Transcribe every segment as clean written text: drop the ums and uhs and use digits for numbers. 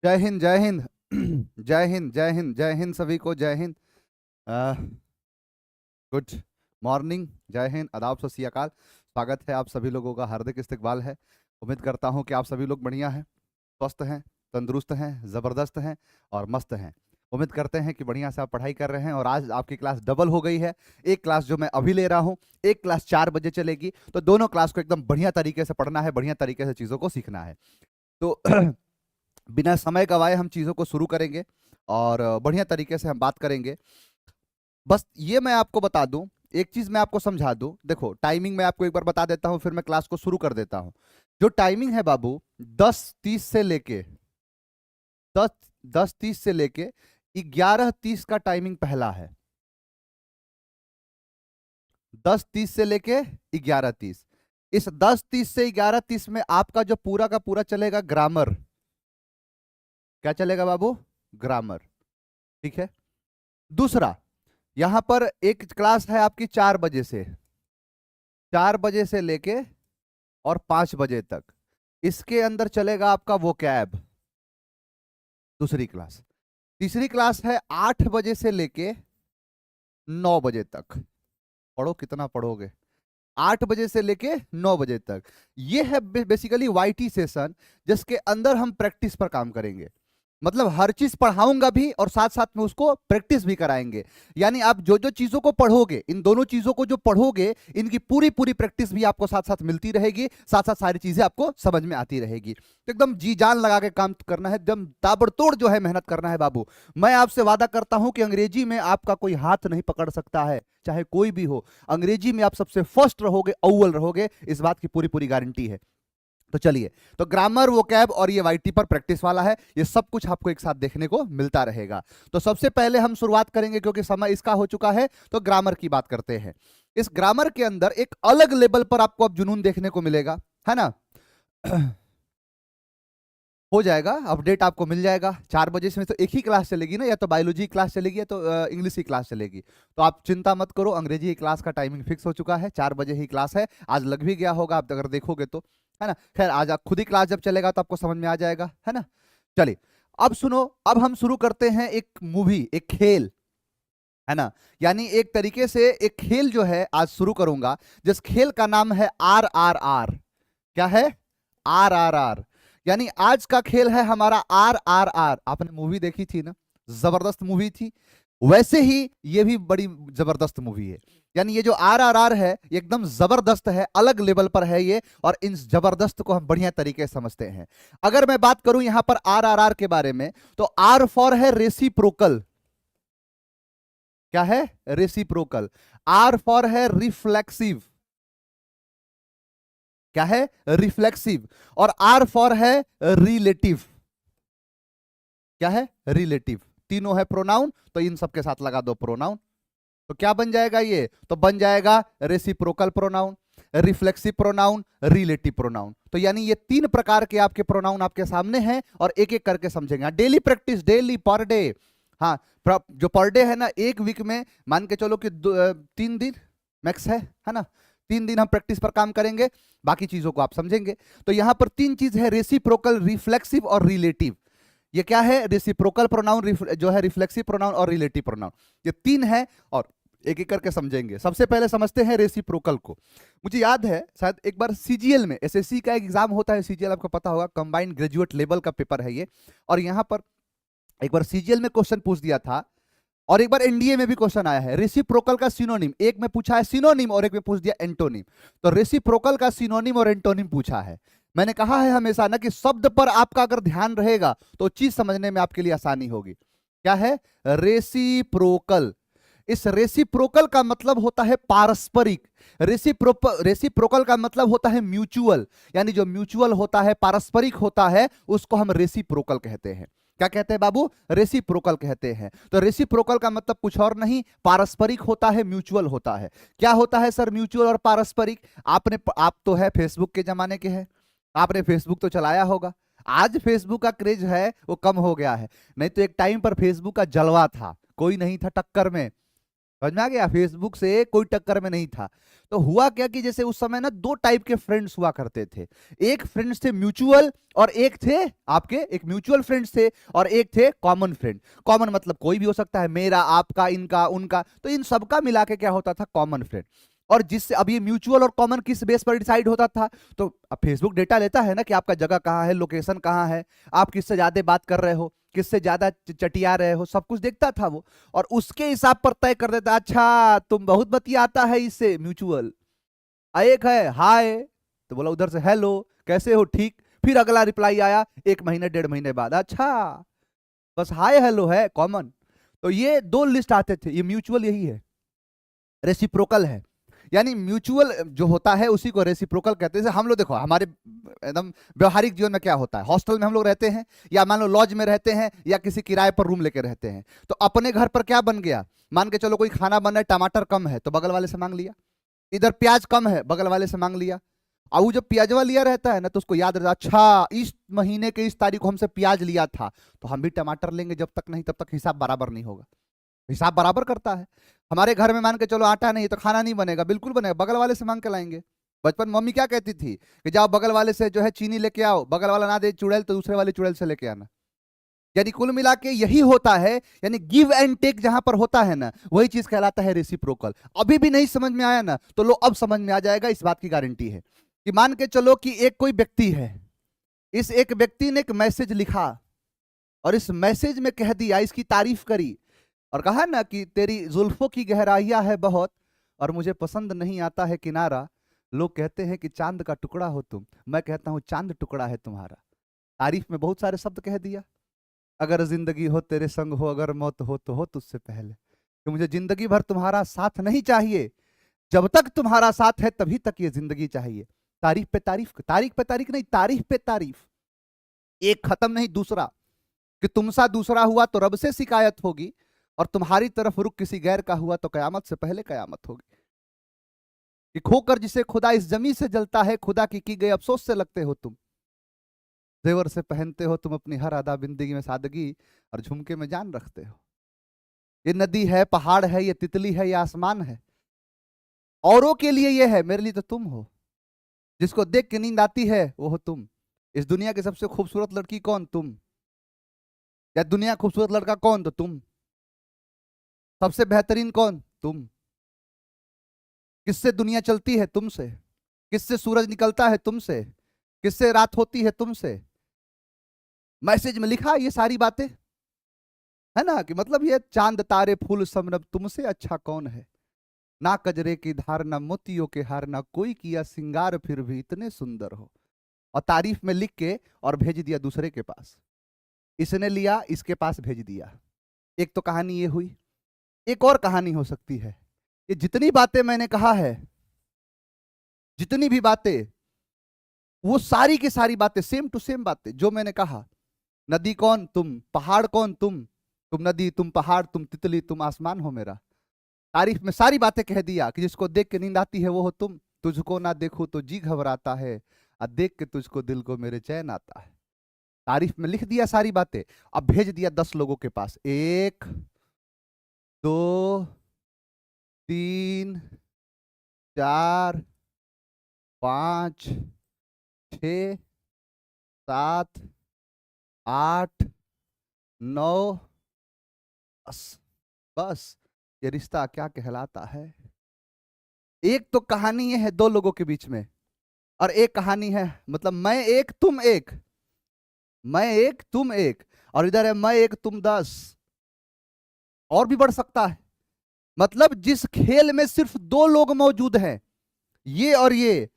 जय हिंद जय हिंद। जय हिंद जय हिंद जय हिंद सभी को जय हिंद। गुड मॉर्निंग, जय हिंद, आदाब, सत श्री अकाल। स्वागत है आप सभी लोगों का, हार्दिक इस्तकबाल है। उम्मीद करता हूं कि आप सभी लोग बढ़िया हैं, स्वस्थ हैं, तंदुरुस्त हैं, ज़बरदस्त हैं और मस्त हैं। उम्मीद करते हैं कि बढ़िया से आप पढ़ाई कर रहे हैं और आज आपकी क्लास डबल हो गई है। एक क्लास जो मैं अभी ले रहा हूं, एक क्लास 4 बजे चलेगी, तो दोनों क्लास को एकदम बढ़िया तरीके से पढ़ना है, बढ़िया तरीके से चीज़ों को सीखना है। तो बिना समय गवाए हम चीज़ों को शुरू करेंगे और बढ़िया तरीके से हम बात करेंगे। बस ये मैं आपको बता दूं, एक चीज़ मैं आपको समझा दूं। देखो, टाइमिंग मैं आपको एक बार बता देता हूं, फिर मैं क्लास को शुरू कर देता हूं। जो टाइमिंग है बाबू, 10:30 से लेके 10 10:30 से लेके 11:30 का टाइमिंग पहला है। 10:30 से लेके 11:30। इस 10:30 से 11:30 में आपका जो पूरा का पूरा चलेगा ग्रामर। क्या चलेगा बाबू? ग्रामर। ठीक है। दूसरा, यहां पर एक क्लास है आपकी 4 बजे से, 4 बजे से लेके और 5 बजे तक। इसके अंदर चलेगा आपका वो कैब, दूसरी क्लास। तीसरी क्लास है 8 बजे से लेके 9 बजे तक। पढ़ो, कितना पढ़ोगे? 8 बजे से लेके 9 बजे तक। ये है बेसिकली वाईटी सेशन, जिसके अंदर हम प्रैक्टिस पर काम करेंगे। मतलब हर चीज पढ़ाऊंगा भी और साथ साथ में उसको प्रैक्टिस भी कराएंगे। यानी आप जो जो चीजों को पढ़ोगे, इन दोनों चीजों को जो पढ़ोगे, इनकी पूरी पूरी प्रैक्टिस भी आपको साथ साथ मिलती रहेगी, साथ साथ सारी चीजें आपको समझ में आती रहेगी। तो एकदम जी जान लगा के काम करना है, एकदम ताबड़तोड़ जो है मेहनत करना है बाबू। मैं आपसे वादा करता हूं कि अंग्रेजी में आपका कोई हाथ नहीं पकड़ सकता है, चाहे कोई भी हो। अंग्रेजी में आप सबसे फर्स्ट रहोगे, अव्वल रहोगे, इस बात की पूरी पूरी गारंटी है। तो चलिए, तो ग्रामर, वोकैब और ये वाईटी पर प्रैक्टिस वाला है, ये सब कुछ आपको एक साथ देखने को मिलता रहेगा। तो सबसे पहले हम शुरुआत करेंगे, क्योंकि समय इसका हो चुका है, तो ग्रामर की बात करते हैं। इस ग्रामर के अंदर एक अलग लेवल पर आपको अब जुनून देखने को मिलेगा, है ना? हो जाएगा, अपडेट आपको मिल जाएगा। 4 बजे से तो एक ही क्लास चलेगी ना, या तो बायोलॉजी क्लास चलेगी या तो इंग्लिश की क्लास चलेगी। तो आप चिंता मत करो, अंग्रेजी की क्लास का टाइमिंग फिक्स हो चुका है, 4 बजे ही क्लास है। आज लग भी गया होगा आप अगर देखोगे तो, है ना? खैर, आज आप खुद ही क्लास जब चलेगा तो आपको समझ में आ जाएगा, है ना? चलिए, अब सुनो, अब हम शुरू करते हैं एक मूवी, एक खेल, है ना? यानी एक तरीके से एक खेल जो है आज शुरू करूंगा, जिस खेल का नाम है RRR। क्या है? RRR। यानी आज का खेल है हमारा RRR। आपने मूवी देखी थी ना, जबरदस्त मूवी थी। वैसे ही ये भी बड़ी जबरदस्त मूवी है। यानी ये जो RRR है, ये एकदम जबरदस्त है, अलग लेवल पर है ये, और इन जबरदस्त को हम बढ़िया तरीके से समझते हैं। अगर मैं बात करूं यहां पर RRR के बारे में, तो R फॉर है रेसिप्रोकल। क्या है? रेसिप्रोकल। R फॉर है रिफ्लेक्सिव। क्या है? रिफ्लेक्सिव। और R फॉर है रिलेटिव। क्या है? रिलेटिव। तीनों है प्रोनाउन, तो इन सब के साथ लगा दो प्रोनाउन। तो क्या बन जाएगा ये? तो बन जाएगा reciprocal pronoun, reflexive pronoun, relative pronoun. तो यानी ये 3 प्रकार के आपके प्रोनाउन आपके सामने हैं, और एक एक करके समझेंगे। Daily practice, daily, per day. हाँ, जो पर डे है ना, एक वीक में मान के चलो कि 3 दिन मैक्स है ना? 3 दिन हम प्रैक्टिस पर काम करेंगे, बाकी चीजों को आप समझेंगे। तो यहां पर 3 चीज है, रेसिप्रोकल, रिफ्लेक्सिव और रिलेटिव। ये क्या है? रेसिप्रोकल प्रोनाउन, जो है रिफ्लेक्सिव प्रोनाउन और रिलेटिव प्रोनाउन, ये 3 है, और एक एक करके समझेंगे। सबसे पहले समझते हैं रेसिप्रोकल को। मुझे याद है, शायद एक बार सीजीएल में, एसएससी का एक एग्जाम होता है, सीजीएल आपको पता होगा, कंबाइंड ग्रेजुएट लेवल का पेपर है ये। और यहां पर एक बार सीजीएल में क्वेश्चन पूछ दिया था, और एक बार एनडीए में भी क्वेश्चन आया है, रेसिप्रोकल का सिनोनिम। एक में पूछा है सिनोनिम और एक में पूछ दिया एंटोनिम। तो रेसिप्रोकल का सिनोनिम और एंटोनिम पूछा है। मैंने कहा है हमेशा ना कि शब्द पर आपका अगर ध्यान रहेगा तो चीज समझने में आपके लिए आसानी होगी। क्या है? रेसिप्रोकल। इस रेसिप्रोकल का मतलब होता है पारस्परिक। रेसिप्रोकल का मतलब होता है म्यूचुअल। यानी जो म्यूचुअल होता है, पारस्परिक होता है, उसको हम रेसिप्रोकल कहते हैं। क्या कहते हैं बाबू? रेसिप्रोकल कहते हैं। तो रेसिप्रोकल का मतलब कुछ और नहीं, पारस्परिक होता है, म्यूचुअल होता है। क्या होता है सर म्यूचुअल और पारस्परिक? आप तो है फेसबुक के जमाने के हैं, आपने फेसबुक तो चलाया होगा। आज फेसबुक का क्रेज है वो कम हो गया है, नहीं तो एक टाइम पर फेसबुक का जलवा था, कोई नहीं था टक्कर में। समझ में आ गया? फेसबुक से कोई टक्कर में नहीं था। तो हुआ क्या कि जैसे उस समय ना दो टाइप के फ्रेंड्स हुआ करते थे। एक फ्रेंड्स थे म्यूचुअल, और एक थे आपके, एक म्यूचुअल फ्रेंड्स थे और एक थे कॉमन फ्रेंड। कॉमन मतलब कोई भी हो सकता है, मेरा, आपका, इनका, उनका, तो इन सबका मिला के क्या होता था? Common friend. और जिससे अब ये म्यूचुअल और कॉमन किस बेस पर डिसाइड होता था? तो अब फेसबुक डेटा लेता है ना कि आपका जगह कहाँ है, लोकेशन कहाँ है, आप किससे ज्यादा बात कर रहे हो, किससे ज्यादा चटिया रहे हो, सब कुछ देखता था वो। और उसके हिसाब पर तय कर देता, अच्छा तुम बहुत बतियाता है इससे, म्यूचुअल। एक है हाय, तो बोला उधर से हेलो, कैसे हो, ठीक। फिर अगला रिप्लाई आया 1 महीने 1.5 महीने बाद, अच्छा बस हाय हेलो है कॉमन। तो ये दो लिस्ट आते थे, ये म्यूचुअल यही है, रेसिप्रोकल है। यानी म्यूचुअल जो होता है उसी को रेसिप्रोकल कहते हैं। जैसे हम लोग देखो, हमारे एकदम व्यवहारिक जीवन में क्या होता है, हॉस्टल में हम लोग रहते हैं, या मान लो लॉज में रहते हैं, या किसी किराए पर रूम लेके रहते हैं। तो अपने घर पर क्या बन गया, मान के चलो कोई खाना बन रहा है, टमाटर कम है तो बगल वाले से मांग लिया, इधर प्याज कम है बगल वाले से मांग लिया। और वो जब प्याजवा लिया रहता है ना, तो उसको याद रहता, अच्छा इस महीने के इस तारीख को हमसे प्याज लिया था, तो हम भी टमाटर लेंगे, जब तक नहीं तब तक हिसाब बराबर नहीं होगा। हिसाब बराबर करता है। हमारे घर में मान के चलो आटा नहीं तो खाना नहीं बनेगा, बिल्कुल बनेगा, बगल वाले से मांग के लाएंगे। बचपन में मम्मी क्या कहती थी कि जाओ बगल वाले से जो है चीनी लेके आओ, बगल वाला ना दे चुड़ैल तो दूसरे वाले चुड़ैल से लेके आना। यानी कुल मिला के यही होता है, यानी गिव एंड टेक जहां पर होता है ना, वही चीज कहलाता है रेसिप्रोकल। अभी भी नहीं समझ में आया ना, तो लो अब समझ में आ जाएगा, इस बात की गारंटी है। कि मान के चलो कि एक कोई व्यक्ति है, इस एक व्यक्ति ने एक मैसेज लिखा, और इस मैसेज में कह दिया, इसकी तारीफ करी, और कहा ना कि तेरी जुल्फों की गहराइयां है बहुत, और मुझे पसंद नहीं आता है किनारा। लोग कहते हैं कि चांद का टुकड़ा हो तुम, मैं कहता हूं चांद टुकड़ा है तुम्हारा। तारीफ में बहुत सारे शब्द कह दिया। अगर जिंदगी हो तेरे संग हो, अगर मौत हो तो हो तुझसे पहले, कि मुझे जिंदगी भर तुम्हारा साथ नहीं चाहिए, जब तक तुम्हारा साथ है तभी तक ये जिंदगी चाहिए। तारीफ पे तारीफ, तारीख पे तारीख नहीं, तारीफ पे तारीफ। एक खत्म नहीं दूसरा, कि तुमसा दूसरा हुआ तो रब से शिकायत होगी, और तुम्हारी तरफ रुख किसी गैर का हुआ तो कयामत से पहले कयामत होगी। कि खोकर जिसे खुदा इस जमी से जलता है, खुदा की गई अफसोस से लगते हो तुम। जेवर से पहनते हो तुम अपनी हर अदा, बिंदगी में सादगी और झुमके में जान रखते हो। ये नदी है, पहाड़ है, ये तितली है, ये आसमान है, औरों के लिए ये है, मेरे लिए तो तुम हो। जिसको देख के नींद आती है वो हो तुम। इस दुनिया की सबसे खूबसूरत लड़की कौन? तुम। या दुनिया खूबसूरत लड़का कौन? तो तुम। सबसे बेहतरीन कौन? तुम। किससे दुनिया चलती है? तुमसे। किससे सूरज निकलता है? तुमसे। किससे रात होती है? तुमसे। मैसेज में लिखा ये सारी बातें, है ना, कि मतलब ये चांद तारे फूल समरब तुमसे अच्छा कौन है, ना कजरे की धार, ना मोतियों के हार, ना कोई किया सिंगार, फिर भी इतने सुंदर हो। और तारीफ में लिख के और भेज दिया दूसरे के पास। इसने लिया, इसके पास भेज दिया। एक तो कहानी ये हुई। एक और कहानी हो सकती है। ये जितनी बातें मैंने कहा है, जितनी भी बातें, वो सारी की सारी बातें सेम टू सेम बातें जो मैंने कहा। नदी कौन? तुम। पहाड़ कौन? तुम नदी, तुम पहाड़, तुम तितली, तुम आसमान हो मेरा। तारीफ में सारी बातें कह दिया कि जिसको देख के नींद आती है वो हो तुम। तुझको ना देखो तो जी घबराता है, और देख के तुझको दिल को मेरे चैन आता है। तारीफ में लिख दिया सारी बातें। अब भेज दिया 10 लोगों के पास। 1 2 3 4 5 6 7 8 9 10। बस ये रिश्ता क्या कहलाता है? एक तो कहानी ये है 2 लोगों के बीच में, और एक कहानी है, मतलब मैं एक तुम एक, मैं एक तुम एक, और इधर है मैं एक तुम 10। और भी बढ़ सकता है। मतलब जिस खेल में सिर्फ 2 लोग मौजूद हैं, ये और ये,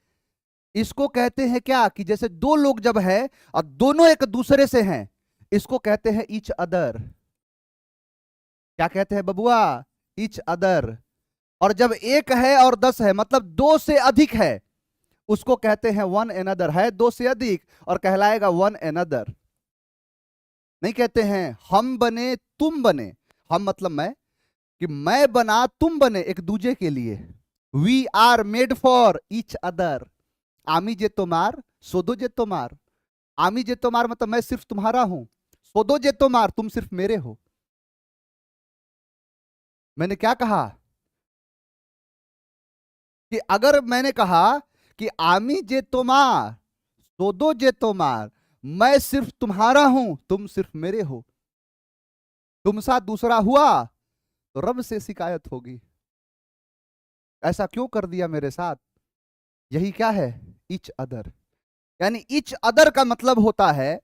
इसको कहते हैं क्या, कि जैसे 2 लोग जब है और दोनों एक दूसरे से हैं, इसको कहते हैं ईच अदर। क्या कहते हैं बबुआ? Each other. और जब एक है और 10 है, मतलब 2 से अधिक है, उसको कहते हैं वन एनदर। है 2 से अधिक और कहलाएगा वन एनदर। नहीं कहते हैं हम बने तुम बने, हम मतलब मैं, कि मैं बना तुम बने एक दूजे के लिए। We are made for each other. आमी जे तोमार, सोदो जे तोमार। आमी जे तोमार मतलब मैं सिर्फ तुम्हारा हूं, सोदो जे तोमार तुम सिर्फ मेरे हो। मैंने क्या कहा? कि अगर मैंने कहा कि आमी जे तोमार सोदो जे तोमार, मैं सिर्फ तुम्हारा हूं, तुम सिर्फ मेरे हो, तुम साथ दूसरा हुआ तो रब से शिकायत होगी, ऐसा क्यों कर दिया मेरे साथ। यही क्या है, ईच अदर। यानी ईच अदर का मतलब होता है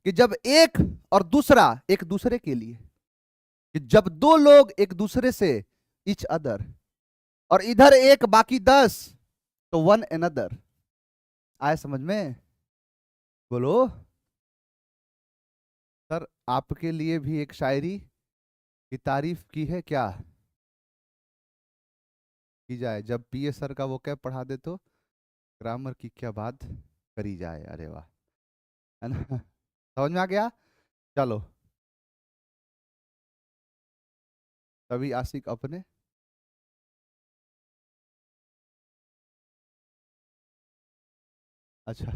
कि जब एक और दूसरा एक दूसरे के लिए, कि जब दो लोग एक दूसरे से, ईच अदर, और इधर एक बाकी 10 तो वन एनदर। आए समझ में? बोलो सर, आपके लिए भी एक शायरी की तारीफ की है क्या, की जाए? जब पीए सर का वो कैब पढ़ा दे तो ग्रामर की क्या बात करी जाए। अरे वाह, है ना? समझ में आ गया? चलो, तभी आशिक अपने। अच्छा,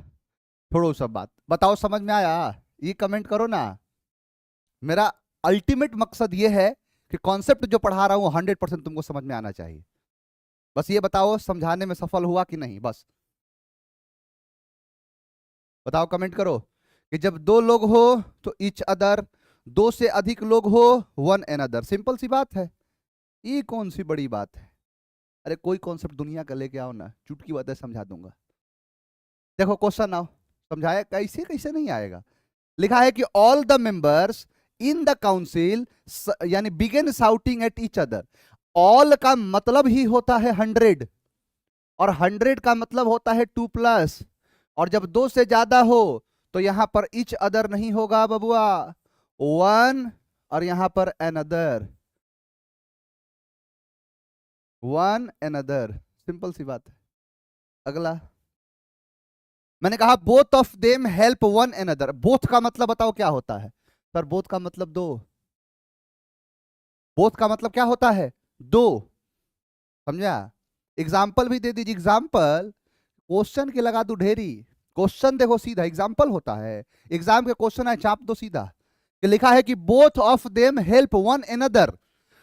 छोड़ो सब बात, बताओ समझ में आया? ये कमेंट करो ना। मेरा अल्टीमेट मकसद ये है कि कॉन्सेप्ट जो पढ़ा रहा हूं 100% तुमको समझ में आना चाहिए। बस ये बताओ समझाने में सफल हुआ कि नहीं, बस बताओ, कमेंट करो कि जब दो लोग हो तो ईच अदर, दो से अधिक लोग हो वन एनदर। सिंपल सी बात है, ये कौन सी बड़ी बात है। अरे कोई कॉन्सेप्ट दुनिया का लेके आओ ना, चुटकी बातें समझा दूंगा। देखो क्वेश्चन आओ, समझाया कैसे कैसे नहीं आएगा। लिखा है कि all the members in the council यानी began shouting at each other. All का मतलब ही होता है 100, और 100 का मतलब होता है 2+, और जब दो से ज्यादा हो तो यहां पर ईच अदर नहीं होगा बबुआ, वन, और यहां पर एनदर, वन एनदर। सिंपल सी बात है। अगला, मैंने कहा both of them help one another. Both का मतलब बताओ क्या होता है? सर बोथ का मतलब दो। बोथ का मतलब क्या होता है? दो। समझा? एग्जाम्पल भी दे दीजिए। एग्जाम्पल क्वेश्चन के लगा दो ढेरी। क्वेश्चन देखो सीधा, एग्जाम्पल होता है, एग्जाम के क्वेश्चन है चाप दो सीधा। कि लिखा है कि both of them help one another.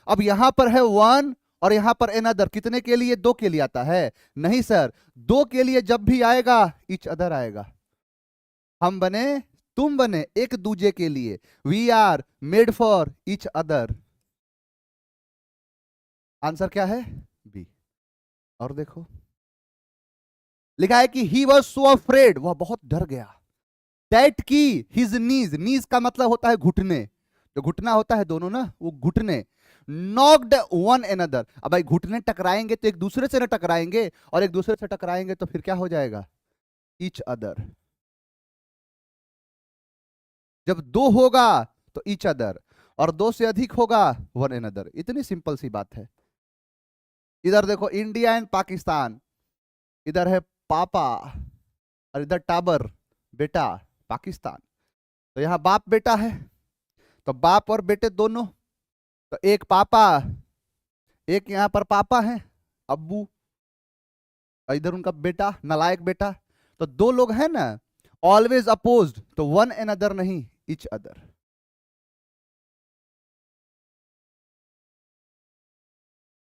अब यहां पर है वन और यहां पर एनदर, कितने के लिए? दो के लिए आता है? नहीं सर, दो के लिए जब भी आएगा ईच अदर आएगा। हम बने, तुम बने एक दूजे के लिए, we are made for each other. Answer क्या है? बी। और देखो लिखा है कि ही वॉज सो अफ्रेड, वह बहुत डर गया, दैट की हिज नीज, नीज का मतलब होता है घुटने, जो घुटना होता है दोनों ना, वो घुटने, नॉक्ड वन एनदर। अब भाई घुटने टकराएंगे तो एक दूसरे से ना टकराएंगे, और एक दूसरे से टकराएंगे तो फिर क्या हो जाएगा? Each other. जब दो होगा तो ईच अदर, और दो से अधिक होगा वन एनदर। इतनी सिंपल सी बात है। इधर देखो इंडिया एंड पाकिस्तान, इधर है पापा और इधर टाबर बेटा, पाकिस्तान। तो यहां बाप बेटा है, तो बाप और बेटे दोनों, तो एक पापा, एक यहां पर पापा है अब्बू, और इधर उनका बेटा नालायक बेटा। तो दो लोग हैं ना, ऑलवेज अपोज्ड, तो वन एन अदर नहीं, इच अदर।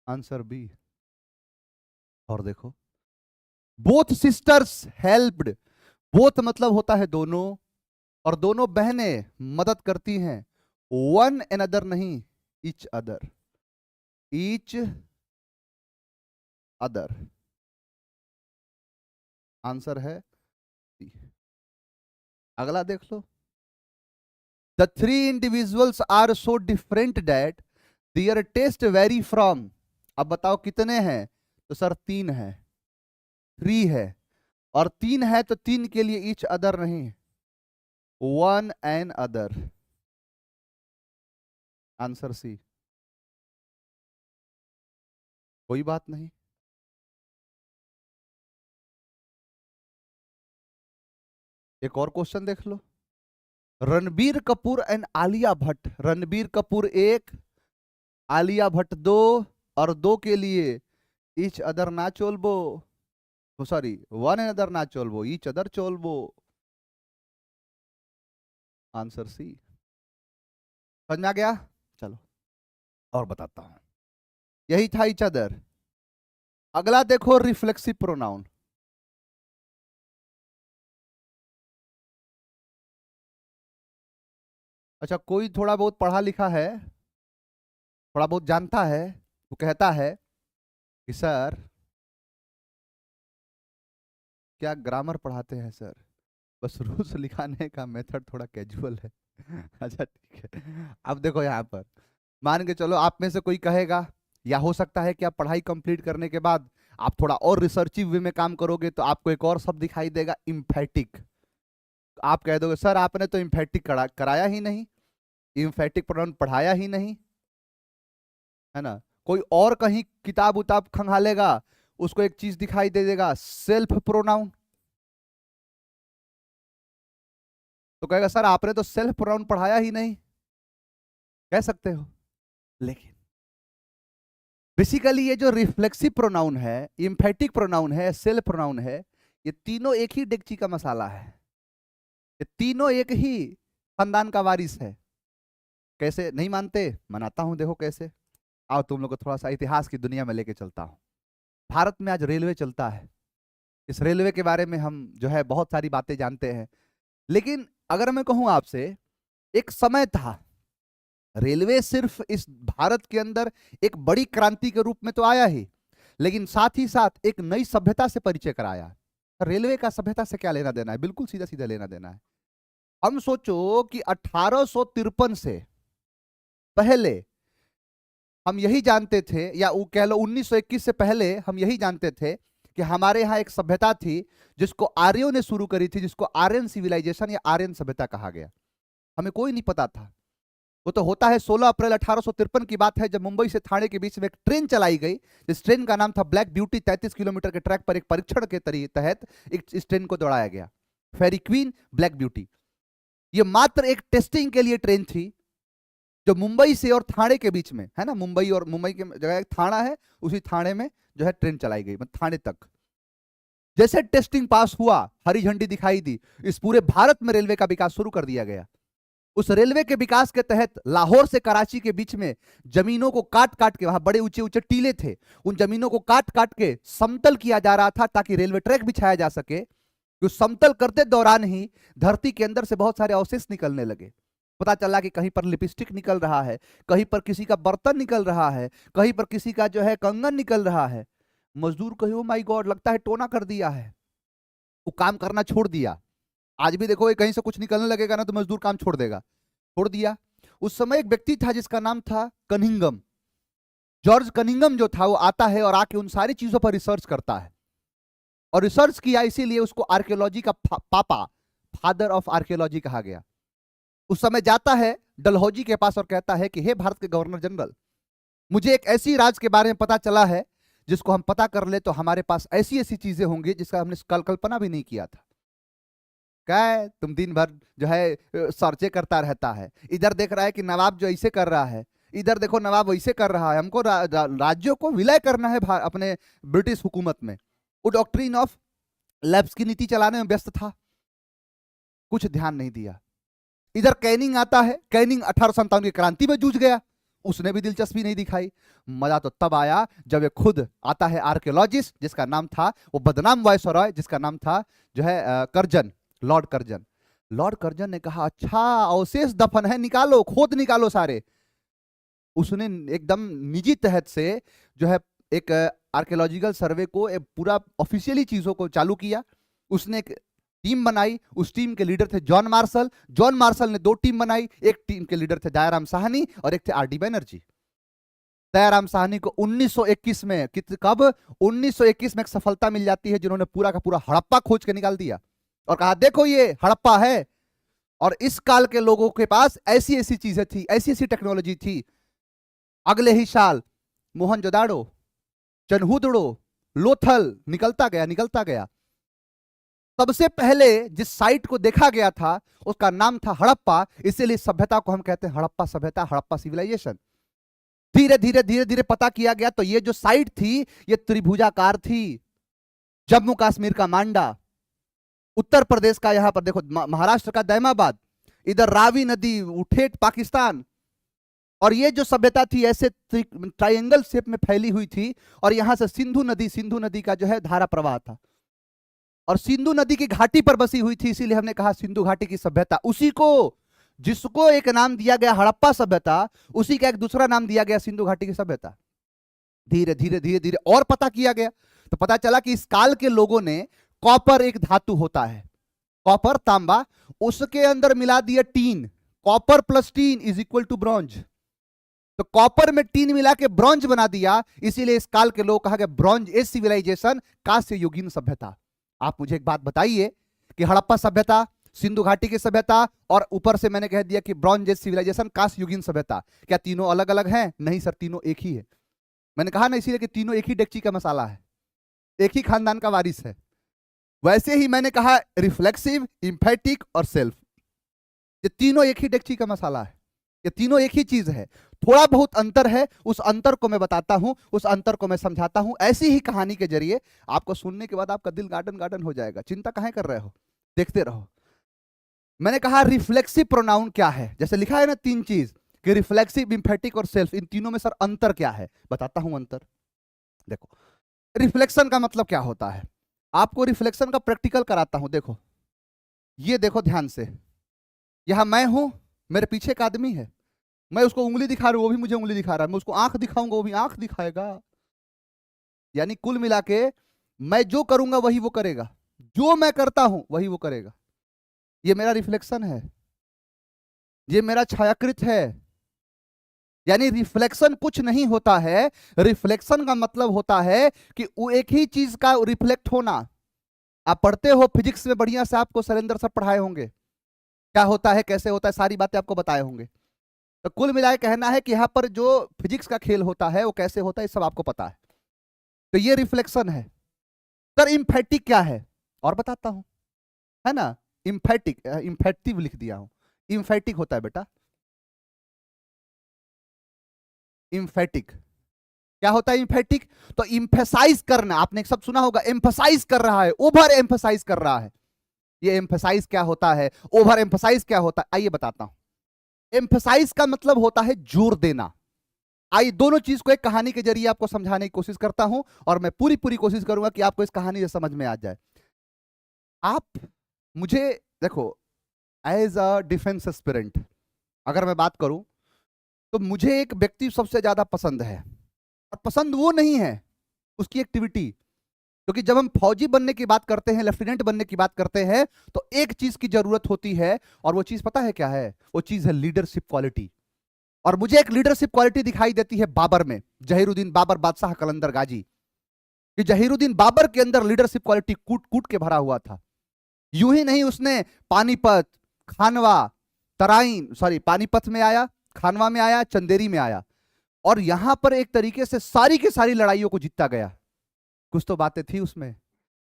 Answer B. और देखो बोथ सिस्टर्स हेल्प्ड, बोथ मतलब होता है दोनों, और दोनों बहनें मदद करती हैं, वन एन अदर नहीं, each other, each other. Answer है सी। अगला देख लो, the three individuals are so different that their taste vary from. अब बताओ कितने हैं? तो सर तीन है, थ्री है, और तीन है तो तीन के लिए ईच अदर नहीं, one another. Answer C. कोई बात नहीं। एक और क्वेश्चन देख लो, रणबीर कपूर एंड आलिया भट्ट। रणबीर कपूर एक, आलिया भट्ट दो, और दो के लिए ईच अदर ना चोलबो, सॉरी वन एन अदर ना चोलबो, ईच अदर चोलबो। Answer C. समझ में आ गया? चलो और बताता हूं, यही था ईच अदर। अगला देखो रिफ्लेक्सिव प्रोनाउन। अच्छा, कोई थोड़ा बहुत पढ़ा लिखा है, थोड़ा बहुत जानता है, वो कहता है कि सर क्या ग्रामर पढ़ाते हैं सर, बस रूल्स लिखाने का मेथड थोड़ा कैजुअल है। अच्छा ठीक है, अब देखो यहाँ पर मान के चलो आप में से कोई कहेगा, या हो सकता है कि आप पढ़ाई कंप्लीट करने के बाद आप थोड़ा और रिसर्चिव वे में काम करोगे तो आपको एक और शब्द दिखाई देगा, इम्फेटिक। आप कह दोगे सर आपने तो इम्फेटिक कराया ही नहीं, इम्फेटिक प्रोनाउन पढ़ाया ही नहीं, है ना। कोई और कहीं किताब उताब खंगालेगा, उसको एक चीज दिखाई दे देगा, सेल्फ प्रोनाउन, तो कहेगा सर आपने तो सेल्फ प्रोनाउन पढ़ाया ही नहीं, कह सकते हो। लेकिन बेसिकली ये जो रिफ्लेक्सिव प्रोनाउन है, इम्फेटिक प्रोनाउन है, सेल्फ प्रोनाउन है, ये तीनों एक ही डेगची का मसाला है, ये तीनों एक ही खानदान का वारिस है। कैसे नहीं मानते, मनाता हूं, देखो कैसे। आओ तुम लोग को थोड़ा सा इतिहास की दुनिया में लेके चलता हूं। भारत में आज रेलवे चलता है, इस रेलवे के बारे में हम जो है बहुत सारी बातें जानते हैं। लेकिन अगर मैं कहूं आपसे, एक समय था रेलवे सिर्फ इस भारत के अंदर एक बड़ी क्रांति के रूप में तो आया ही, लेकिन साथ ही साथ एक नई सभ्यता से परिचय कराया। रेलवे का सभ्यता से क्या लेना देना है, बिल्कुल सीधा सीधा लेना देना है। हम सोचो कि 1853 से पहले हम यही जानते थे, या वो कह लो 1921 से पहले हम यही जानते थे कि हमारे यहाँ एक सभ्यता थी जिसको आर्यों ने शुरू करी थी, जिसको आर्यन सिविलाइजेशन या आर्यन सभ्यता कहा गया। हमें कोई नहीं पता था। वो तो होता है 16 अप्रैल 1853 की बात है, जब मुंबई से थाने के बीच में एक ट्रेन चलाई गई। इस ट्रेन का नाम था ब्लैक ब्यूटी। 33 किलोमीटर के ट्रैक पर एक परीक्षण के तहत इस ट्रेन को दौड़ाया गया, फेरी क्वीन ब्लैक ब्यूटी। ये मात्र एक टेस्टिंग के लिए ट्रेन थी, जो मुंबई से और थाने के बीच में है ना, मुंबई और मुंबई के जगह एक थाना है, उसी थाने में जो है ट्रेन चलाई गई, मतलब थाने तक। जैसे टेस्टिंग पास हुआ, हरी झंडी दिखाई दी, इस पूरे भारत में रेलवे का विकास शुरू कर दिया गया। उस रेलवे के विकास के तहत लाहौर से कराची के बीच में जमीनों को काट काट के, वहां बड़े ऊंचे ऊंचे टीले थे, उन जमीनों को काट काट के समतल किया जा रहा था ताकि रेलवे ट्रैक बिछाया जा सके। उस समतल करते दौरान ही धरती के अंदर से बहुत सारे अवशेष निकलने लगे। पता चला कि कहीं पर लिपस्टिक निकल रहा है, कहीं पर किसी का बर्तन निकल रहा है, कहीं पर किसी का जो है कंगन निकल रहा है। मजदूर कहे ओ माय गॉड, लगता है टोना कर दिया है, वो काम करना छोड़ दिया। आज भी देखो कहीं से कुछ निकलने लगेगा ना तो मजदूर काम छोड़ देगा, छोड़ दिया। उस समय एक व्यक्ति था जिसका नाम था कनिंघम। जॉर्ज कनिंघम जो था वो आता है और आके उन सारी चीजों पर रिसर्च करता है, और रिसर्च किया, इसीलिए उसको आर्कियोलॉजी का पापा, फादर ऑफ आर्कियोलॉजी कहा गया। उस समय जाता है डलहौजी के पास और कहता है कि हे भारत के गवर्नर जनरल, मुझे एक ऐसी राज के बारे में पता चला है जिसको हम पता कर ले तो हमारे पास ऐसी ऐसी चीजें होंगी जिसका हमने कल्पना भी नहीं किया था। क्या है, तुम दिन भर जो है सर्चे करता रहता है, इधर देख रहा है कि नवाब जो ऐसे कर रहा है, इधर देखो नवाब वैसे कर रहा है, हमको राज्यों को विलय करना है अपने ब्रिटिश हुकूमत में। वो डॉक्ट्रिन ऑफ लैप्स की नीति चलाने में व्यस्त था, कुछ ध्यान नहीं दिया। इधर कैनिंग आता है, कैनिंग 1857 की क्रांति में जूझ गया, उसने भी दिलचस्पी नहीं दिखाई। मजा तो तब आया जब ये खुद आता है आर्कियोलॉजिस्ट जिसका नाम था, वो बदनाम वायसरॉय जिसका नाम था जो है Curzon, Lord Curzon. Lord Curzon ने कहा अच्छा अवशेष दफन है, निकालो, खोद निकालो सारे। उसने एकदम निजी तहत से जो है एक आर्कियोलॉजिकल सर्वे को पूरा ऑफिशियली चीजों को चालू किया। उसने एक टीम बनाई, उस टीम के लीडर थे जॉन मार्शल। जॉन मार्शल ने 2 टीम बनाई, एक टीम के लीडर थे दयाराम साहनी और एक थे आर डी बैनर्जी। दयाराम साहनी को 1921 में, कब 1921 में एक सफलता मिल जाती है, जिन्होंने पूरा का पूरा हड़प्पा खोज के निकाल दिया और कहा देखो ये हड़प्पा है, और इस काल के लोगों के पास ऐसी ऐसी चीजें थी, ऐसी ऐसी टेक्नोलॉजी थी। अगले ही साल मोहनजोदाड़ो, चनहुदड़ो, लोथल निकलता गया निकलता गया। सबसे पहले जिस साइट को देखा गया था उसका नाम था हड़प्पा, इसीलिए सभ्यता को हम कहते हैं हड़प्पा सभ्यता, हड़प्पा सिविलाइजेशन। धीरे धीरे धीरे धीरे पता किया गया तो ये जो साइट थी ये त्रिभुजाकार थी। जम्मू कश्मीर का मांडा, उत्तर प्रदेश का यहां पर देखो महाराष्ट्र का दैमाबाद, इधर रावी नदी उठेठ पाकिस्तान, और ये जो सभ्यता थी ऐसे ट्रायंगल शेप में फैली हुई थी, और यहां से सिंधु नदी का जो है धारा प्रवाह था, और सिंधु नदी की घाटी पर बसी हुई थी, इसीलिए हमने कहा सिंधु घाटी की सभ्यता। उसी को, जिसको एक नाम दिया गया हड़प्पा सभ्यता, उसी का एक दूसरा नाम दिया गया सिंधु घाटी की सभ्यता। धीरे धीरे धीरे धीरे और पता किया गया, तो पता चला कि इस काल के लोगों ने कॉपर एक धातु होता है, कॉपर तांबा, उसके अंदर मिला दिया tin, copper plus tin is equal to bronze. तो कॉपर में टीन मिला के ब्रॉन्ज बना दिया, इसीलिए इस काल के लोग कहा गया ब्रॉन्ज एज सिविलाइजेशन, कांस्य युगीन सभ्यता। आप मुझे एक बात बताइए कि हड़प्पा सभ्यता, सिंधु घाटी की सभ्यता, और ऊपर से मैंने कह दिया कि ब्रॉन्ज एज सिविलाइजेशन, कांस्य युगीन सभ्यता, क्या तीनों अलग अलग हैं? नहीं सर, तीनों एक ही है। मैंने कहा ना इसीलिए कि तीनों एक ही डेगची का मसाला है, एक ही खानदान का वारिस है। वैसे ही मैंने कहा रिफ्लेक्सिव, इम्फेटिक और सेल्फ, ये तीनों एक ही डेगची का मसाला है, ये तीनों एक ही चीज है। थोड़ा बहुत अंतर है, उस अंतर को मैं बताता हूं, उस अंतर को मैं समझाता हूं, ऐसी ही कहानी के जरिए। आपको सुनने के बाद आपका दिल गार्डन गार्डन हो जाएगा, चिंता काहे कर रहे हो, देखते रहो। मैंने कहा रिफ्लेक्सिव प्रोनाउन क्या है, जैसे लिखा है ना तीन चीज कि रिफ्लेक्सिव, इम्फेटिक और सेल्फ, इन तीनों में सर अंतर क्या है, बताता हूं अंतर। देखो, रिफ्लेक्शन का मतलब क्या होता है, आपको रिफ्लेक्शन का प्रैक्टिकल कराता हूं। देखो, ये देखो ध्यान से, यहां मैं हूं, मेरे पीछे एक आदमी है, मैं उसको उंगली दिखा रहा हूं, वो भी मुझे उंगली दिखा रहा है, मैं उसको आंख दिखाऊंगा, वो भी आंख दिखाएगा। यानी कुल मिला के मैं जो करूंगा वही वो करेगा, जो मैं करता हूं वही वो करेगा। ये मेरा रिफ्लेक्शन है, ये मेरा छायाकृत है। यानी रिफ्लेक्शन कुछ नहीं होता है, रिफ्लेक्शन का मतलब होता है कि वो एक ही चीज का रिफ्लेक्ट होना। आप पढ़ते हो फिजिक्स में बढ़िया से, आपको सरेंद्र सर पढ़ाए होंगे क्या होता है, कैसे होता है, सारी बातें आपको बताए होंगे। तो कुल मिलाए कहना है कि यहां पर जो फिजिक्स का खेल होता है वो कैसे होता है, सब आपको पता है। तो ये रिफ्लेक्शन है। सर इम्फेटिक क्या है, और बताता हूं, है ना, इम्फेटिक, इम्फेक्टिव लिख दिया हूं, इम्फेटिक होता है बेटा, इम्फेटिक क्या होता है, इम्फेटिक। तो इम्फेसाइज करना, आपने एक शब्द सुना होगा, एम्फसाइज कर रहा है, ओवर एम्फसाइज कर रहा है। ये एम्फसाइज क्या होता है, ओवर एम्फसाइज क्या होता है, आइए बताता हूं। एम्फसाइज का मतलब होता है जोर देना। आइए दोनों चीज को एक कहानी के जरिए आपको समझाने की कोशिश करता हूं, और मैं पूरी पूरी कोशिश करूंगा कि आपको इस कहानी से समझ में आ जाए। आप मुझे देखो, एज अ डिफेंस एस्पिरेंट अगर मैं बात करूं, तो मुझे एक व्यक्ति सबसे ज्यादा पसंद है, और पसंद वो नहीं है उसकी एक्टिविटी, क्योंकि जब हम फौजी बनने की बात करते हैं, लेफ्टिनेंट बनने की बात करते हैं, तो एक चीज की जरूरत होती है, और वो चीज पता है क्या है, वो चीज है लीडरशिप क्वालिटी। और मुझे एक लीडरशिप क्वालिटी दिखाई देती है बाबर में, जहीरुद्दीन बाबर बादशाह कलंदर गाजी, कि जहीरुद्दीन बाबर के अंदर लीडरशिप क्वालिटी कूट कूट के भरा हुआ था। यूं ही नहीं, उसने पानीपत, खानवा, तराइन, सॉरी पानीपत में आया, खानवा में आया, चंदेरी में आया, और यहां पर एक तरीके से सारी की सारी लड़ाइयों को जीतता गया। कुछ तो बातें थी उसमें,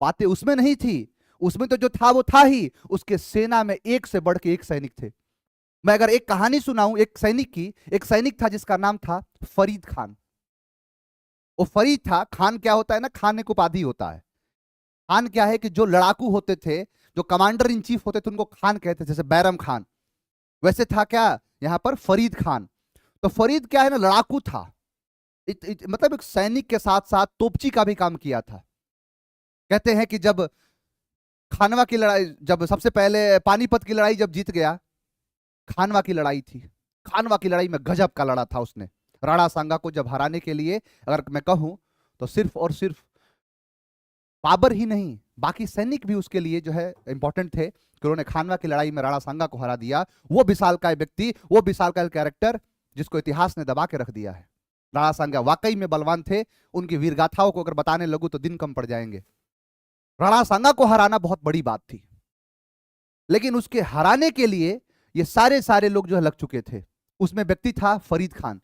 बातें उसमें नहीं थी, उसमें तो जो था वो था ही, उसके सेना में एक से बढ़ के एक सैनिक थे। मैं अगर एक कहानी सुनाऊं एक सैनिक की, एक सैनिक था जिसका नाम था फरीद खान। वो फरीद था, खान क्या होता है ना, खान एक उपाधि होता है। खान क्या है कि जो लड़ाकू होते थे, जो कमांडर इन चीफ होते थे, उनको खान कहते थे, जैसे बैरम खान, वैसे था क्या यहां पर फरीद खान। तो फरीद क्या है ना, लड़ाकू था, मतलब एक सैनिक के साथ साथ तोपची का भी काम किया था। कहते हैं कि जब खानवा की लड़ाई, जब सबसे पहले पानीपत की लड़ाई जब जीत गया, खानवा की लड़ाई थी, खानवा की लड़ाई में गजब का लड़ा था उसने। राणा सांगा को जब हराने के लिए अगर मैं कहूं, तो सिर्फ और सिर्फ बाबर ही नहीं, बाकी सैनिक भी उसके लिए जो है इंपॉर्टेंट थे, कि उन्होंने खानवा की लड़ाई में राणा सांगा को हरा दिया। वो विशालकाय व्यक्ति, वो विशालकाय कैरेक्टर जिसको इतिहास ने दबा के रख दिया है। राणा सांगा वाकई में बलवान थे, उनकी वीरगाथाओं को अगर बताने लगूं तो दिन कम पड़ जाएंगे। राणा सांगा को हराना बहुत बड़ी बात थी, लेकिन उसके हराने के लिए ये सारे सारे लोग जो है लग चुके थे। उसमें व्यक्ति था फरीद खान।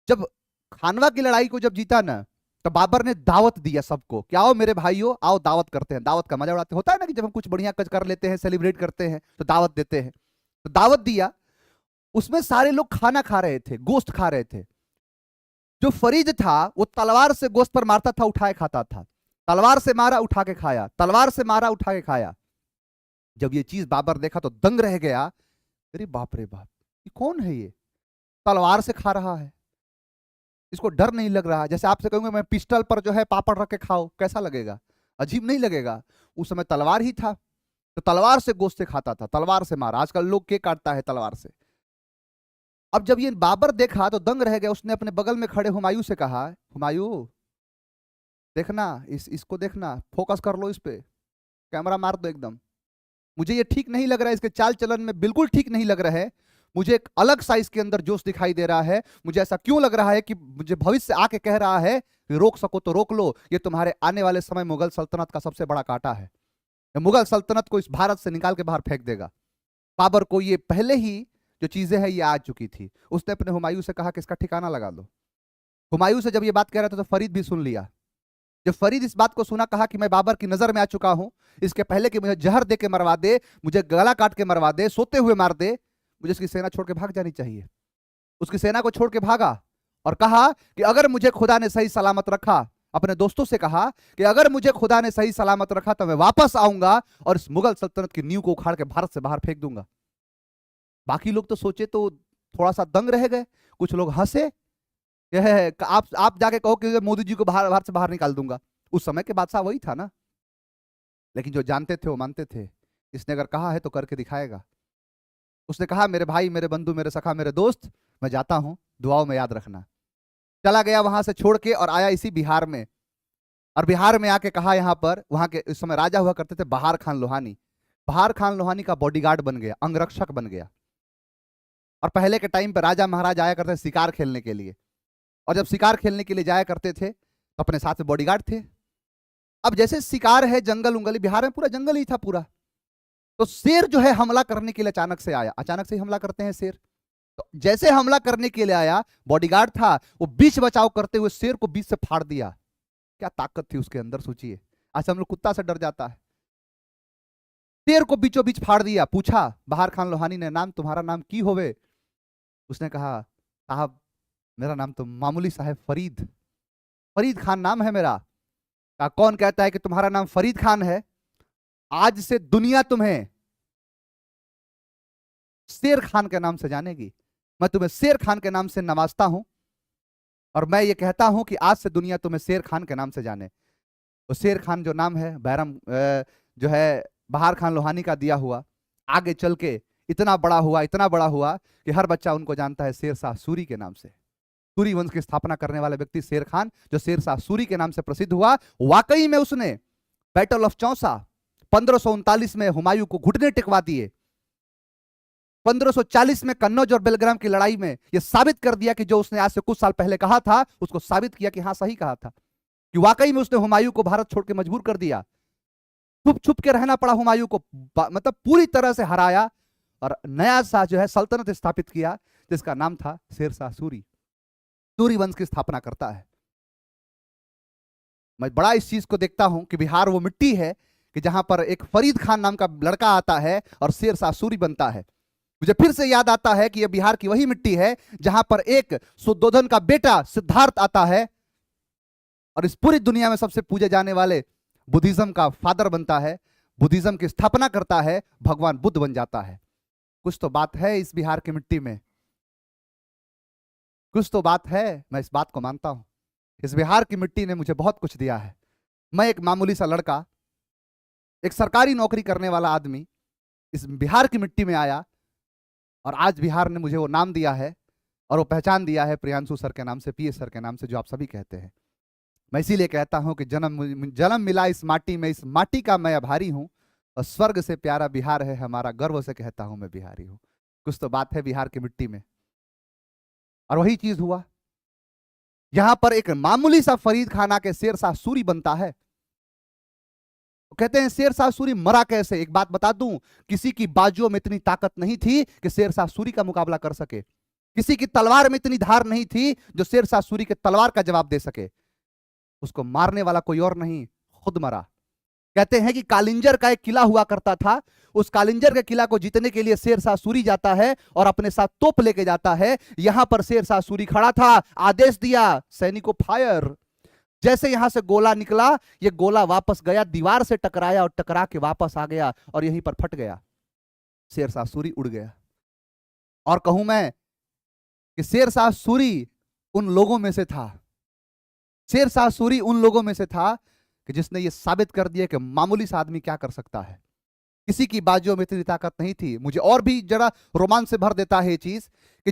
जब खानवा की लड़ाई को जब जीता ना, तो बाबर ने दावत दिया सबको कि आओ मेरे भाइयों, आओ दावत करते हैं, दावत का मजा उड़ाते। होता है ना कि जब हम कुछ बढ़िया कर लेते हैं, सेलिब्रेट करते हैं, तो दावत देते हैं। तो दावत दिया, उसमें सारे लोग खाना खा रहे थे, गोश्त खा रहे थे। जो फरीद था वो तलवार से गोश्त पर मारता था, उठाए खाता था, तलवार से मारा उठा के खाया, तलवार से मारा उठा के खाया। जब ये चीज बाबर देखा तो दंग रह गया, अरे बाप रे बाप, ये कौन है ये? तलवार से खा रहा है, इसको डर नहीं लग रहा। जैसे आपसे कहूंगा मैं पिस्टल पर जो है पापड़ रख के खाओ, कैसा लगेगा? अजीब नहीं लगेगा? उस समय तलवार ही था, तो तलवार से गोश्त से खाता था, तलवार से मारा। आजकल लोग केक काटता है तलवार से। अब जब ये बाबर देखा तो दंग रह गया। उसने अपने बगल में खड़े हुमायूं से कहा, हुमायूं देखना, इसको देखना, फोकस कर लो इस पे, कैमरा मार दो एकदम। मुझे ये ठीक नहीं लग रहा है, इसके चाल चलन में बिल्कुल ठीक नहीं लग रहा है। मुझे एक अलग सा इसके अंदर जोश दिखाई दे रहा है। मुझे ऐसा क्यों लग रहा है कि मुझे भविष्य आके कह रहा है कि रोक सको तो रोक लो, ये तुम्हारे आने वाले समय मुगल सल्तनत का सबसे बड़ा कांटा है। मुगल सल्तनत को इस भारत से निकाल के बाहर फेंक देगा। बाबर को ये पहले ही जो चीजें हैं ये आ चुकी थी। उसने अपने हुमायूं से कहा कि इसका ठिकाना लगा दो। हुमायूं से जब ये बात कह रहा था तो फरीद भी सुन लिया। जब फरीद इस बात को सुना, कहा कि मैं बाबर की नजर में आ चुका हूं, इसके पहले कि मुझे जहर दे के मरवा दे, मुझे गला काट के मरवा दे, सोते हुए मार दे, मुझे इसकी सेना छोड़ के भाग जानी चाहिए। उसकी सेना को छोड़ के भागा और कहा कि अगर मुझे खुदा ने सही सलामत रखा, अपने दोस्तों से कहा कि अगर मुझे खुदा ने सही सलामत रखा तो मैं वापस आऊंगा और इस मुगल सल्तनत की नींव को उखाड़ के भारत से बाहर फेंक दूंगा। बाकी लोग तो सोचे तो थोड़ा सा दंग रह गए, कुछ लोग हंसे, आप जाके कहो कि मोदी जी को भारत से बाहर निकाल दूंगा। उस समय के बादशाह वही था ना। लेकिन जो जानते थे वो मानते थे, इसने अगर कहा है तो करके दिखाएगा। उसने कहा मेरे भाई, मेरे बंधु, मेरे सखा, मेरे दोस्त, मैं जाता हूं, दुआओं में याद रखना। चला गया वहां से छोड़ के और आया इसी बिहार में। और बिहार में आके कहा, यहाँ पर वहां के इस समय राजा हुआ करते थे बहार खान लोहानी। बहार खान लोहानी का बॉडीगार्ड बन गया, अंगरक्षक बन गया। और पहले के टाइम पर राजा महाराज आया करते शिकार खेलने के लिए, और जब शिकार खेलने के लिए जाया करते थे तो अपने साथ में बॉडीगार्ड थे। अब जैसे शिकार है, जंगल उंगली, बिहार में पूरा जंगल ही था पूरा, तो शेर जो है हमला करने के लिए अचानक से आया। अचानक से ही हमला करते हैं शेर। तो जैसे हमला करने के लिए आया, बॉडीगार्ड था, वो बीच बचाव करते हुए शेर को बीच से फाड़ दिया। क्या ताकत थी उसके अंदर, सोचिए। आज हम लोग कुत्ता से डर जाता है, शेर को बीचों बीच फाड़ दिया। पूछा बहार खान लोहानी ने, नाम तुम्हारा नाम की होवे? उसने कहा साहब मेरा नाम तो मामूली साहब फरीद, फरीद खान नाम है मेरा। कहा कौन कहता है कि तुम्हारा नाम फरीद खान है? आज से दुनिया तुम्हें शेर खान के नाम से जानेगी। मैं तुम्हें शेर खान के नाम से नवाजता हूं और मैं ये कहता हूं कि आज से दुनिया तुम्हें शेर खान के नाम से जाने। तो शेर खान जो नाम है बैरम जो है बहार खान लोहानी का दिया हुआ, आगे चल के इतना बड़ा हुआ, इतना बड़ा हुआ कि हर बच्चा उनको जानता है शेर शाह सूरी के नाम से। सूरी वंश की स्थापना करने वाले व्यक्ति शेर खान, जो शेर शाह सूरी के नाम से प्रसिद्ध हुआ। वाकई में उसने बैटल ऑफ चौसा 1539 में हुमायूं को घुटने टिकवा दिए। 1540 में कन्नौज और बेलग्राम की लड़ाई में यह साबित कर दिया कि जो उसने आज से कुछ साल पहले कहा था, उसको साबित किया कि हाँ सही कहा था, कि वाकई में उसने हुमायूं को भारत छोड़ के मजबूर कर दिया। छुप छुप के रहना पड़ा हुमायूं को, मतलब पूरी तरह से हराया और नया सा जो है सल्तनत स्थापित किया, जिसका नाम था शेर शाह सूरी। सूरी वंश की स्थापना करता है। मैं बड़ा इस चीज को देखता हूं कि बिहार वो मिट्टी है कि जहां पर एक फरीद खान नाम का लड़का आता है और शेर शाह सूरी बनता है। मुझे फिर से याद आता है कि यह बिहार की वही मिट्टी है जहां पर एक शुद्धोधन का बेटा सिद्धार्थ आता है और इस पूरी दुनिया में सबसे पूजे जाने वाले बुद्धिज्म का फादर बनता है, बुद्धिज्म की स्थापना करता है, भगवान बुद्ध बन जाता है। कुछ तो बात है इस बिहार की मिट्टी में, कुछ तो बात है। मैं इस बात को मानता हूं, इस बिहार की मिट्टी ने मुझे बहुत कुछ दिया है। मैं एक मामूली सा लड़का, एक सरकारी नौकरी करने वाला आदमी, इस बिहार की मिट्टी में आया और आज बिहार ने मुझे वो नाम दिया है और वो पहचान दिया है प्रियांशु सर के नाम से, पीएस सर के नाम से, जो आप सभी कहते हैं। मैं इसीलिए कहता हूं कि जन्म मिला इस माटी में, इस माटी का मैं आभारी हूं और स्वर्ग से प्यारा बिहार है हमारा, गर्व से कहता हूं मैं बिहारी हूं। कुछ तो बात है बिहार की मिट्टी में। और वही चीज हुआ, यहां पर एक मामूली सा फरीद खान आके शेर शाह सूरी बनता है। कहते हैं शेर शाह सूरी मरा कैसे? एक बात बता दूं, किसी की बाजुओं में इतनी ताकत नहीं थी कि शेर शाह सूरी का मुकाबला कर सके। किसी की तलवार में इतनी धार नहीं थी जो शेर शाह सूरी के तलवार का जवाब दे सके। उसको मारने वाला कोई और नहीं, खुद मरा। कहते हैं कि कालिंजर का एक किला हुआ करता था, उस कालिंजर के किला को जीतने के लिए शेर शाह सूरी जाता है और अपने साथ तोप लेके जाता है। यहां पर शेर शाह सूरी खड़ा था, आदेश दिया सैनिकों फायर। जैसे यहां से गोला निकला, ये गोला वापस गया, दीवार से टकराया और टकरा के वापस आ गया और यहीं पर फट गया। शेर शाह सूरी उड़ गया। और कहूं मैं कि शेरशाह सूरी उन लोगों में से था, शेरशाह सूरी उन लोगों में से था कि जिसने ये साबित कर दिया कि मामूली सा आदमी क्या कर सकता है। किसी की बाजुओं में इतनी ताकत नहीं थी। मुझे और भी जरा रोमांच से भर देता है ये चीज कि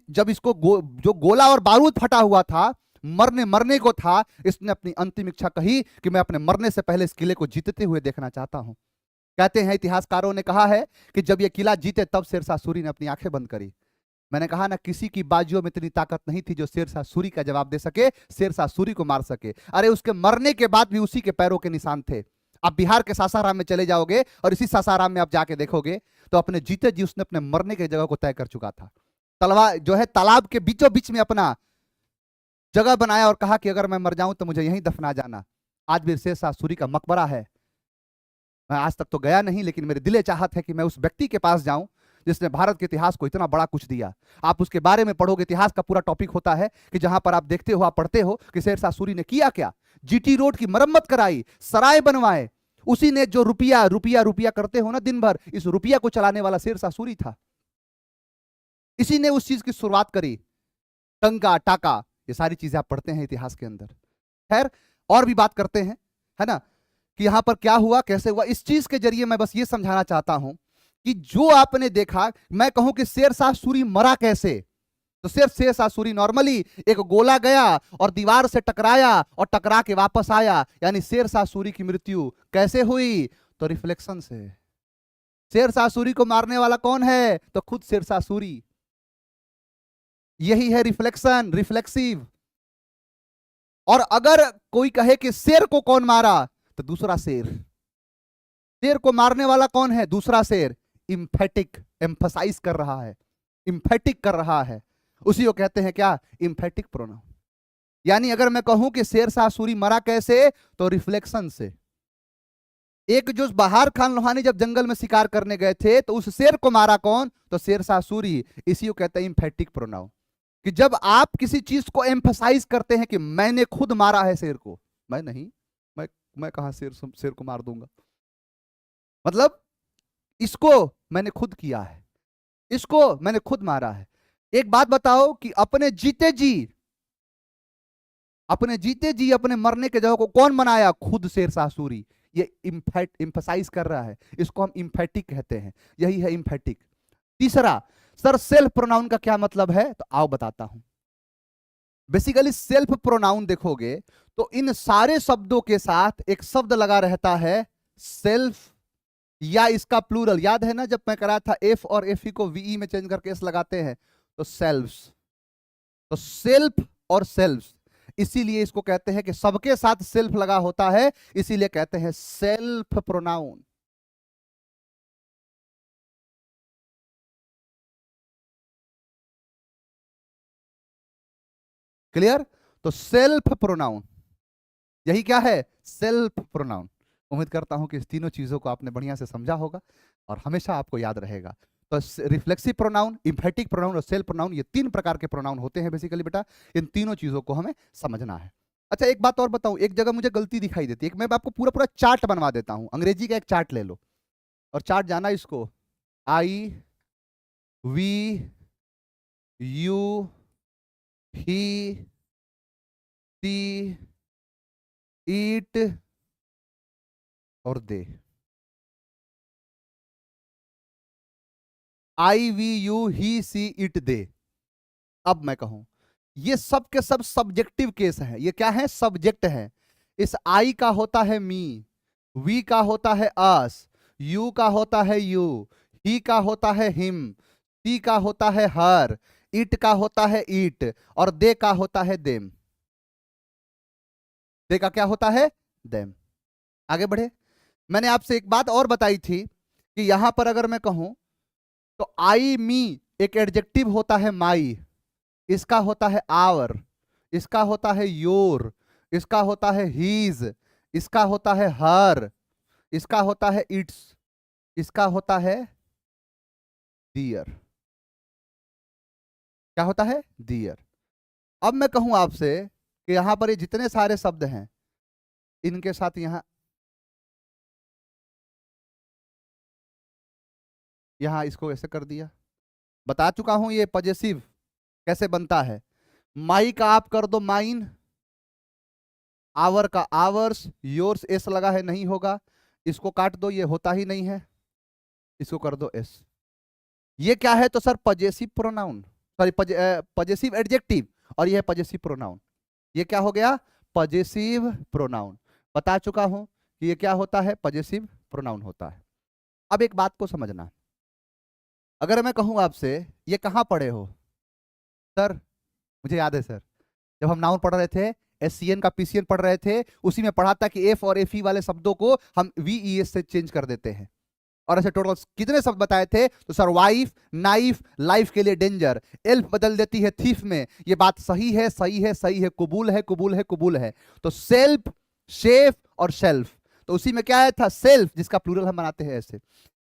जब इसको जो गोला और बारूद फटा हुआ था, मरने को था, इसने अपनी अंतिम इच्छा कही कि मैं अपने मरने से पहले इस किले को जीतते हुए देखना चाहता हूं। कहते हैं, इतिहासकारों ने कहा है कि जब ये किला जीते तब शेरशाह सूरी ने अपनी आंखें बंद करी। मैंने कहा ना, किसी की बाजुओं में इतनी ताकत नहीं थी जो शेरशाह सूरी का जवाब दे सके, शेरशाह सूरी को मार सके। अरे उसके मरने के बाद भी उसी के पैरों के निशान थे। आप बिहार के सासाराम में चले जाओगे और इसी सासाराम में आप जाके देखोगे तो अपने जीते जी उसने अपने मरने की जगह को तय कर चुका था। तलवार जो है तालाब के बीचों बीच में अपना जगह बनाया और कहा कि अगर मैं मर जाऊं तो मुझे यहीं दफना जाना। आज भी शेरशाह सूरी का मकबरा है। मैं आज तक तो गया नहीं, लेकिन मेरे दिले चाहत है कि मैं उस व्यक्ति के पास जाऊं जिसने भारत के इतिहास को इतना बड़ा कुछ दिया। आप उसके बारे में पढ़ोगे, इतिहास का पूरा टॉपिक होता है कि जहां पर आप देखते हो, आप पढ़ते हो कि शेरशाह सूरी ने किया क्या। जीटी रोड की मरम्मत कराई, सराय बनवाए, उसी ने जो रुपया रुपया रुपया करते हो ना दिन भर, इस रुपया को चलाने वाला शेरशाह सूरी था। इसी ने उस चीज की शुरुआत करी, टंका टाका, ये सारी चीजें आप पढ़ते हैं इतिहास के अंदर। खैर, और भी बात करते हैं, है ना, कि यहां पर क्या हुआ, कैसे हुआ। इस चीज के जरिए मैं बस ये समझाना चाहता हूं कि जो आपने देखा, मैं कहूं कि शेरशाह सूरी मरा कैसे, तो सिर्फ शेरशाह सूरी नॉर्मली एक गोला गया और दीवार से टकराया और टकरा के वापस आया, यानी शेरशाह सूरी की मृत्यु कैसे हुई, तो रिफ्लेक्शन से। शेरशाह सूरी को मारने वाला कौन है, तो खुद शेरशाह सूरी। यही है रिफ्लेक्शन, रिफ्लेक्सिव। और अगर कोई कहे कि शेर को कौन मारा, तो दूसरा शेर। शेर को मारने वाला कौन है, दूसरा शेर। इम्फेटिक, एम्फसाइज कर रहा है, इम्फेटिक कर रहा है, उसी को कहते हैं क्या, इम्फेटिक प्रोनाउन। यानी अगर मैं कहूं कि शेरशाह सूरी मरा कैसे, तो रिफ्लेक्शन से। एक जो बहार खान लोहानी जब जंगल में शिकार करने गए थे तो उस शेर को मारा कौन, तो शेरशाह सूरी। इसी को कहते हैं इम्फेटिक प्रोनाउन, कि जब आप किसी चीज को एम्फसाइज करते हैं कि मैंने खुद मारा है शेर को। मैं नहीं, मैं कहां शेर को मार दूंगा, मतलब इसको मैंने खुद किया है, इसको मैंने खुद मारा है। एक बात बताओ कि अपने जीते जी अपने मरने के जगह को कौन बनाया, खुद शेरशाह सूरी। ये इम्फसाइज कर रहा है, इसको हम इम्फेटिक कहते हैं, यही है इम्फेटिक। तीसरा, सर सेल्फ प्रोनाउन का क्या मतलब है, तो आओ बताता हूं। बेसिकली सेल्फ प्रोनाउन देखोगे तो इन सारे शब्दों के साथ एक शब्द लगा रहता है, सेल्फ, या इसका प्लूरल। याद है ना, जब मैं करा था एफ और एफ को वीई में चेंज करके एस लगाते हैं, तो सेल्फ्स। तो सेल्फ और सेल्फ्स, इसीलिए इसको कहते हैं कि सबके साथ सेल्फ लगा होता है, इसीलिए कहते हैं सेल्फ प्रोनाउन। क्लियर? तो सेल्फ प्रोनाउन, यही क्या है, सेल्फ प्रोनाउन। उम्मीद करता हूं कि इस तीनों चीजों को आपने बढ़िया से समझा होगा और हमेशा आपको याद रहेगा। तो रिफ्लेक्सिव प्रोनाउन, इम्फेटिक प्रोनाउन और सेल्फ प्रोनाउन, ये तीन प्रकार के प्रोनाउन होते हैं बेसिकली बेटा। इन तीनों चीजों को हमें समझना है। अच्छा, एक बात और बताऊं, एक जगह मुझे गलती दिखाई देती है, मैं आपको पूरा पूरा चार्ट बनवा देता हूं। अंग्रेजी का एक चार्ट ले लो और चार्ट जाना इसको, आई we you he she it और they. I we you he she it they. अब मैं कहूं, ये सब के सब सब्जेक्टिव केस है, ये क्या है, सब्जेक्ट है। इस आई का होता है मी, वी का होता है अस, यू का होता है यू, ही का होता है हिम, सी का होता है हर, इट का होता है इट और दे का होता है देम। दे का क्या होता है, देम। आगे बढ़े, मैंने आपसे एक बात और बताई थी कि यहां पर अगर मैं कहूं तो आई मी एक एडजेक्टिव होता है माई, इसका होता है आवर, इसका होता है योर, इसका होता है हीज, इसका होता है हर, इसका होता है इट्स, इसका होता है दियर। क्या होता है, दियर। अब मैं कहूं आपसे कि यहां पर ये जितने सारे शब्द हैं, इनके साथ यहां इसको ऐसे कर दिया, बता चुका हूं ये पॉजेसिव कैसे बनता है? माई का आप कर दो माइन, आवर का आवर्स, योर्स एस लगा है नहीं होगा, इसको काट दो, ये होता ही नहीं है, इसको कर दो एस। ये क्या है? तो sir possessive pronoun, sorry possessive adjective, और ये है पजेसिव प्रोनाउन। ये क्या हो गया? Possessive pronoun. बता चुका हूं कि ये क्या होता है, पजेसिव प्रोनाउन होता है। अब एक बात को समझना, अगर मैं कहूं आपसे ये कहां पढ़े हो सर, मुझे याद है सर, जब हम नाउन पढ़ रहे थे, एससीएन का पीसीएन पढ़ रहे थे, उसी में पढ़ा था कि एफ और एफ वाले शब्दों को हम वीईएस से चेंज कर देते हैं। और ऐसे टोटल कितने शब्द बताए थे? तो सर वाइफ, नाइफ, लाइफ के लिए डेंजर, एल्फ बदल देती है थीफ में। ये बात सही है, सही है, सही है, कबूल है, कबूल है, कबूल है। तो सेल्फ, शेफ और शेल्फ, तो उसी में क्या है था? सेल्फ, जिसका प्लूरल हम बनाते हैं ऐसे।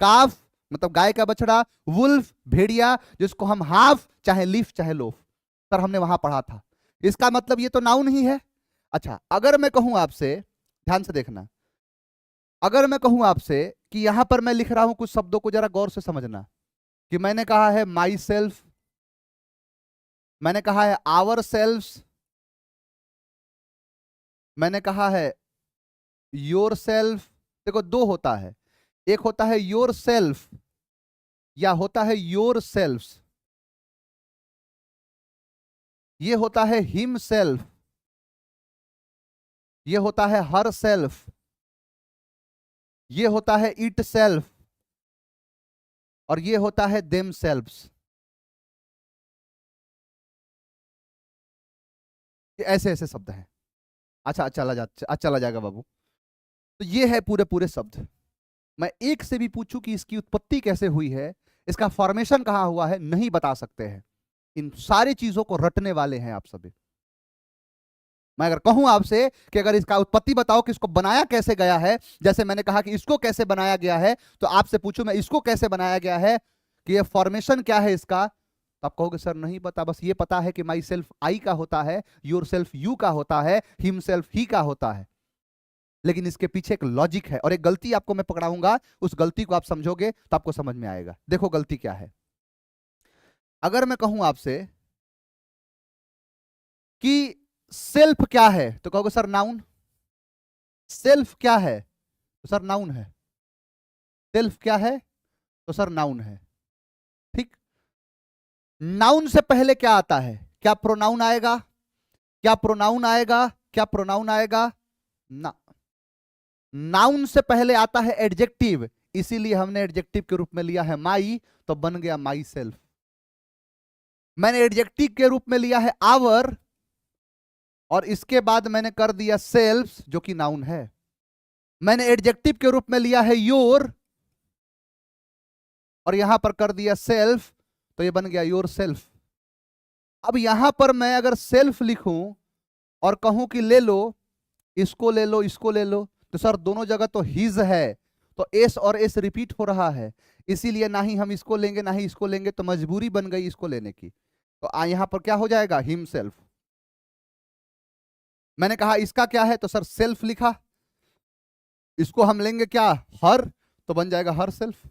काफ मतलब गाय का बछड़ा, वुल्फ भेड़िया, जिसको हम हाफ चाहे लीफ चाहे लोफ, सर हमने वहां पढ़ा था। इसका मतलब ये तो नाउन ही है। अच्छा, अगर मैं कहूं आपसे, ध्यान से देखना, अगर मैं कहूं आपसे कि यहां पर मैं लिख रहा हूं कुछ शब्दों को जरा गौर से समझना, कि मैंने कहा है माई सेल्फ, मैंने कहा है आवर सेल्फ्स, मैंने कहा है योर सेल्फ। देखो दो होता है, एक होता है योर सेल्फ या होता है योर सेल्फ्स, ये होता है हिम सेल्फ, ये होता है हर सेल्फ, ये होता है इट सेल्फ, और ये होता है देम सेल्फ्स। ऐसे ऐसे शब्द हैं। अच्छा चला जाएगा बाबू। तो ये है पूरे पूरे शब्द। मैं एक से भी पूछूं कि इसकी उत्पत्ति कैसे हुई है, इसका फॉर्मेशन कहां हुआ है, नहीं बता सकते हैं। इन सारी चीजों को रटने वाले हैं आप सभी। मैं अगर कहूं आपसे कि अगर इसका उत्पत्ति बताओ कि इसको बनाया कैसे गया है, जैसे मैंने कहा कि इसको कैसे बनाया गया है, तो आपसे पूछूं मैं इसको कैसे बनाया गया है, कि ये फॉर्मेशन क्या है इसका, तो आप कहोगे सर नहीं पता, बस ये पता है कि माई सेल्फ आई का होता है, योर सेल्फ यू का होता है, हिम सेल्फ ही का होता है। लेकिन इसके पीछे एक लॉजिक है, और एक गलती आपको मैं पकड़ाऊंगा, उस गलती को आप समझोगे तो आपको समझ में आएगा। देखो गलती क्या है। अगर मैं कहूं आपसे कि सेल्फ क्या है, तो कहोगे सर नाउन। सेल्फ क्या है? तो सर नाउन है। सेल्फ क्या है? तो सर नाउन है। ठीक, नाउन से पहले क्या आता है? क्या प्रोनाउन आएगा? क्या प्रोनाउन आएगा? क्या प्रोनाउन आएगा? ना, नाउन से पहले आता है एडजेक्टिव, इसीलिए हमने एडजेक्टिव के रूप में लिया है माई, तो बन गया माई सेल्फ। मैंने एडजेक्टिव के रूप में लिया है आवर, और इसके बाद मैंने कर दिया सेल्फ जो कि नाउन है। मैंने एडजेक्टिव के रूप में लिया है योर, और यहां पर कर दिया सेल्फ, तो ये बन गया योर सेल्फ। अब यहां पर मैं अगर सेल्फ लिखूं और कहूं कि ले लो, इसको ले लो, इसको ले लो, तो सर दोनों जगह तो हिज है, तो एस और एस रिपीट हो रहा है, इसीलिए ना ही हम इसको लेंगे ना ही इसको लेंगे, तो मजबूरी बन गई इसको लेने की। तो यहां पर क्या हो जाएगा? Him self. मैंने कहा इसका क्या है, तो सर सेल्फ लिखा, इसको हम लेंगे क्या? हर, तो बन जाएगा हर सेल्फ।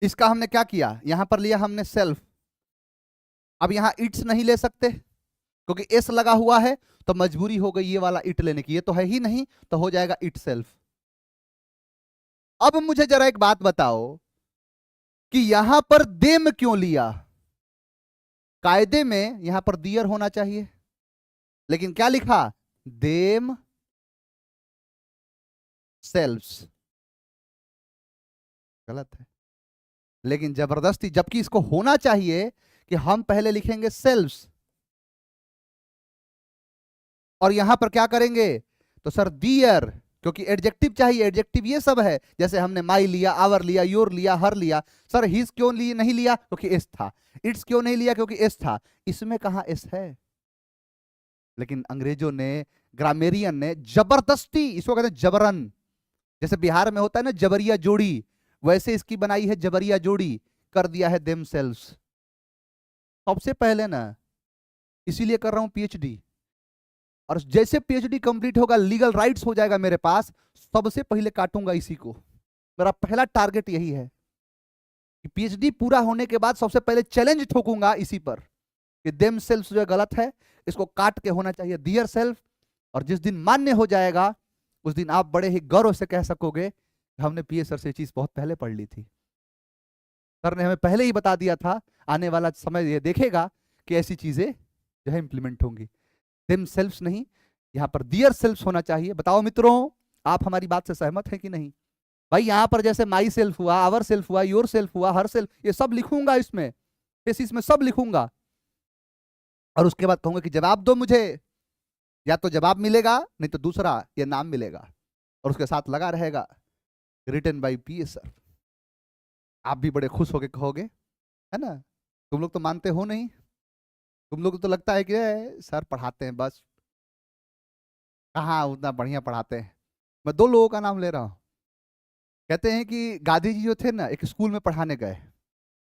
इसका हमने क्या किया? यहां पर लिया हमने सेल्फ। अब यहां इट्स नहीं ले सकते क्योंकि एस लगा हुआ है, तो मजबूरी हो गई ये वाला इट लेने की, ये तो है ही नहीं, तो हो जाएगा इट सेल्फ। अब मुझे जरा एक बात बताओ कि यहां पर देम क्यों लिया? कायदे में यहां पर दियर होना चाहिए, लेकिन क्या लिखा? Them selfs. गलत है, लेकिन जबरदस्ती, जबकि इसको होना चाहिए कि हम पहले लिखेंगे सेल्फ्स, और यहां पर क्या करेंगे? तो सर दियर, क्योंकि एडजेक्टिव चाहिए, एडजेक्टिव ये सब है, जैसे हमने माई लिया, आवर लिया, योर लिया, हर लिया। सर हिज क्यों लिए नहीं लिया? क्योंकि एस था। इट्स क्यों नहीं लिया? क्योंकि एस था। इसमें कहां एस है? लेकिन अंग्रेजों ने, ग्रामेरियन ने जबरदस्ती, इसको कहते हैं जबरन, जैसे बिहार में होता है ना जबरिया जोड़ी, वैसे इसकी बनाई है जबरिया जोड़ी, कर दिया है देम सेल्व्स। सबसे पहले ना, इसीलिए कर रहा हूं पीएचडी, और जैसे पीएचडी कंप्लीट होगा, लीगल राइट्स हो जाएगा मेरे पास, सबसे पहले काटूंगा इसी को। मेरा पहला टारगेट यही है कि पीएचडी पूरा होने के बाद सबसे पहले चैलेंज ठोकूंगा इसी पर कि देम सेल्फ जो गलत है, इसको काट के होना चाहिए डियर सेल्फ। और जिस दिन मान्य हो जाएगा उस दिन आप बड़े ही गौरव से कह सकोगे हमने पीए सर से चीज बहुत पहले पढ़ ली थी, सर ने हमें पहले ही बता दिया था, आने वाला समय ये देखेगा कि ऐसी चीजें जो है इंप्लीमेंट होंगी। देम सेल्फ्स नहीं, यहाँ पर डियर सेल्फ्स होना चाहिए। बताओ मित्रों, आप हमारी बात से सहमत हैं कि नहीं? भाई यहाँ पर जैसे माई सेल्फ हुआ, आवर सेल्फ हुआ, योर सेल्फ हुआ, हर सेल्फ, ये सब लिखूंगा इसमें, बेसिस में सब लिखूंगा। और उसके बाद कहूंगा कि जवाब दो मुझे, या तो जवाब मिलेगा नहीं तो दूसरा ये नाम मिलेगा, और उसके साथ लगा रहेगा रिटन बाय पीए सर। आप भी बड़े खुश होके कहोगे, है ना? तुम लोग तो मानते हो नहीं, तुम लोग तो लगता है कि सर पढ़ाते हैं बस, कहाँ उतना बढ़िया पढ़ाते हैं। मैं 2 लोगों का नाम ले रहा हूँ। कहते हैं कि गांधी जी जो थे ना, एक स्कूल में पढ़ाने गए,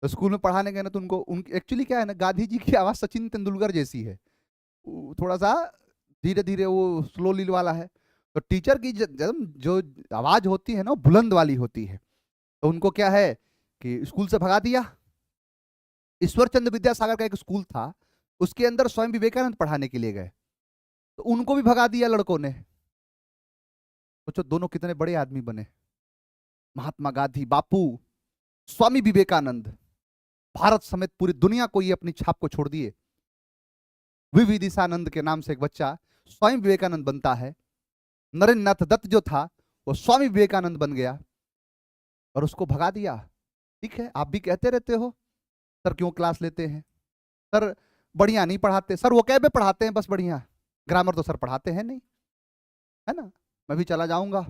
तो स्कूल में पढ़ाने गए ना, तो उनको एक्चुअली क्या है ना, गांधी जी की आवाज़ सचिन तेंदुलकर जैसी है, थोड़ा सा धीरे धीरे वो स्लोली वाला है। तो टीचर की जो आवाज़ होती है ना, वो बुलंद वाली होती है। तो उनको क्या है कि स्कूल से भगा दिया। ईश्वरचंद्र विद्यासागर का एक स्कूल था, उसके अंदर स्वामी विवेकानंद पढ़ाने के लिए गए, तो उनको भी भगा दिया लड़कों ने। सोचो दोनों कितने बड़े आदमी बने, महात्मा गांधी, बापू, स्वामी विवेकानंद, भारत समेत पूरी दुनिया को ये अपनी छाप को छोड़ दिए। विविदिशानंद के नाम से एक बच्चा स्वामी विवेकानंद बनता है। नरेंद्र नाथ दत्त जो था वो स्वामी विवेकानंद बन गया, और उसको भगा दिया। ठीक है, आप भी कहते रहते हो सर क्यों क्लास लेते हैं, सर बढ़िया नहीं पढ़ाते, सर वो कैबे पढ़ाते हैं बस बढ़िया, ग्रामर तो सर पढ़ाते हैं नहीं, है ना? मैं भी चला जाऊंगा,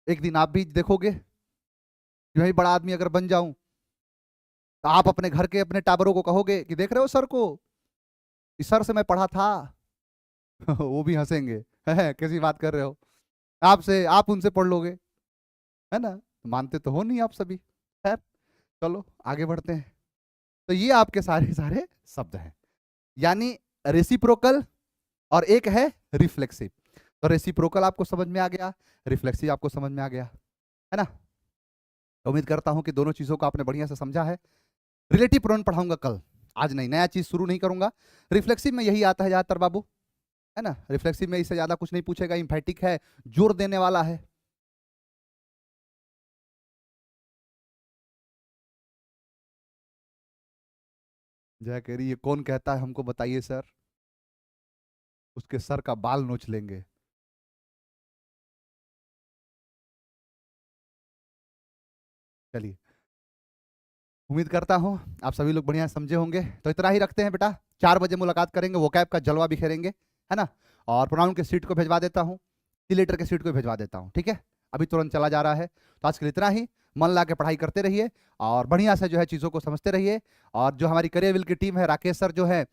एक दिन आप भी देखोगे कि भाई बड़ा आदमी अगर बन जाऊं, तो आप अपने घर के अपने टाबरों को कहोगे कि देख रहे हो सर को, इस सर से मैं पढ़ा था। वो भी हंसेंगे, कैसी बात कर रहे हो, आपसे, आप उनसे पढ़ लोगे, है ना? मानते तो हो नहीं आप सभी। खैर चलो आगे बढ़ते हैं। तो ये आपके सारे सारे शब्द हैं, यानी रेसिप्रोकल और एक है रिफ्लेक्सिव। तो रेसिप्रोकल आपको समझ में आ गया, रिफ्लेक्सिव आपको समझ में आ गया, है ना? उम्मीद करता हूं कि दोनों चीजों को आपने बढ़िया से समझा है। रिलेटिव प्रोनाउन पढ़ाऊंगा कल, आज नहीं, नया चीज शुरू नहीं करूंगा। रिफ्लेक्सिव में यही आता है ज्यादातर बाबू, है ना? रिफ्लेक्सिव में इससे ज्यादा कुछ नहीं पूछेगा, इम्फेटिक है, जोर देने वाला है। जय कह रही ये कौन कहता है हमको बताइए सर, उसके सर का बाल नोच लेंगे। चलिए, उम्मीद करता हूं आप सभी लोग बढ़िया समझे होंगे। तो इतना ही रखते हैं बेटा, 4 बजे मुलाकात करेंगे, वोकैब का जलवा बिखेरेंगे, है ना? और प्रोनाउन के सीट को भिजवा देता हूँ, लेटर के सीट को भिजवा देता हूँ, ठीक है? अभी तुरंत चला जा रहा है। तो आज के लिए इतना ही, मन ला के पढ़ाई करते रहिए और बढ़िया से जो है चीज़ों को समझते रहिए। और जो हमारी करियर विल की टीम है, राकेश सर जो है,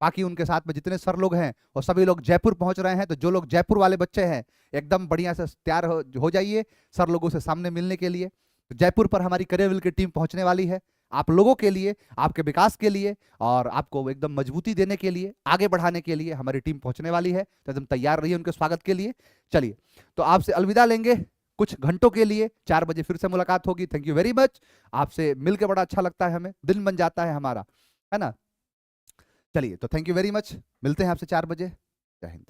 बाकी उनके साथ में जितने सर लोग हैं वो सभी लोग जयपुर पहुंच रहे हैं। तो जो लोग जयपुर वाले बच्चे हैं एकदम बढ़िया से तैयार हो जाइए सर लोगों से सामने मिलने के लिए। तो जयपुर पर हमारी करियर विल की टीम पहुंचने वाली है, आप लोगों के लिए, आपके विकास के लिए और आपको एकदम मजबूती देने के लिए, आगे बढ़ाने के लिए हमारी टीम पहुंचने वाली है। तो एकदम तैयार रहिए उनके स्वागत के लिए। चलिए, तो आपसे अलविदा लेंगे कुछ घंटों के लिए, 4 बजे फिर से मुलाकात होगी। थैंक यू वेरी मच, आपसे मिलकर बड़ा अच्छा लगता है, हमें दिन बन जाता है हमारा, है ना? चलिए, तो थैंक यू वेरी मच, मिलते हैं आपसे 4 बजे। जय हिंद।